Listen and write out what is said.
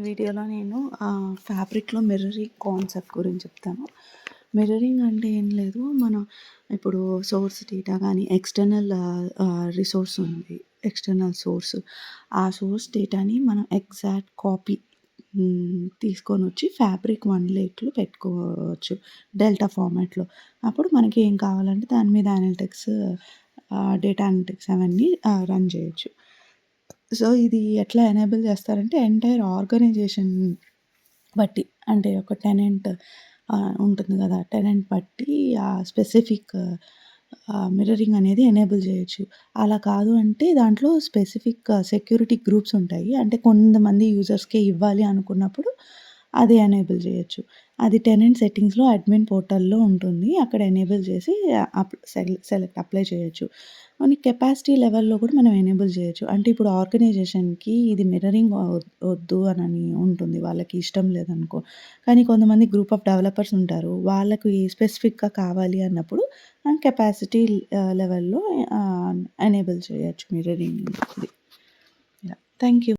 వీడియోలో నేను ఫ్యాబ్రిక్‌లో మిర్రరింగ్ కాన్సెప్ట్ గురించి చెప్తాను. మిర్రరింగ్ అంటే ఏం లేదు. మనం ఇప్పుడు సోర్స్ డేటా గానీ, ఎక్స్‌టర్నల్ రిసోర్స్ ఉంది. External source. ఆ సోర్స్ డేటాని మనం ఎగ్జాక్ట్ కాపీ తీసుకొనొచ్చి ఫ్యాబ్రిక్ వన్‌లేక్‌లో పెట్టుకోవచ్చు. డెల్టా ఫార్మాట్‌లో. అప్పుడు మనకి ఏం కావాలంటే దాని మీద అనలిటిక్స్, డేటా అనలిటిక్స్ అవన్నీ రన్ చేయొచ్చు. సో, ఇది ఎట్లా ఎనేబుల్ చేస్తారంటే ఎంటైర్ ఆర్గనైజేషన్ బట్టి. అంటే ఒక టెనెంట్ ఉంటుంది గదా! టెనెంట్ బట్టి స్పెసిఫిక్ మిర్రరింగ్ అనేది ఎనేబుల్ చేయొచ్చు. అలా కాదు అంటే దాంట్లో స్పెసిఫిక్ సెక్యూరిటీ గ్రూప్స్ ఉంటాయి. అంటే కొంతమంది యూజర్స్‌కే ఇవ్వాలి అనుకున్నప్పుడు అది ఎనేబుల్ చేయొచ్చు. అది టెనెంట్ సెట్టింగ్స్‌లో అడ్మిన్ పోర్టల్‌లో ఉంటుంది. అక్కడ ఎనేబుల్ చేసి సెలెక్ట్ అప్లై చేయొచ్చు. మనకి కెపాసిటీ లెవెల్‌లో కూడా మనం ఎనేబుల్ చేయొచ్చు. అంటే ఇప్పుడు ఆర్గనైజేషన్‌కి ఇది మిర్రరింగ్ వద్దు అనని ఉంటుంది. వాళ్ళకి ఇష్టం లేదనుకో. కానీ కొంతమంది గ్రూప్ ఆఫ్ డెవలపర్స్ ఉంటారు. వాళ్ళకి స్పెసిఫిక్‌గా కావాలి అన్నప్పుడు మనం కెపాసిటీ లెవెల్‌లో ఎనేబుల్ చేయొచ్చు మిర్రరింగ్‌ది. యాహ్! Thank you.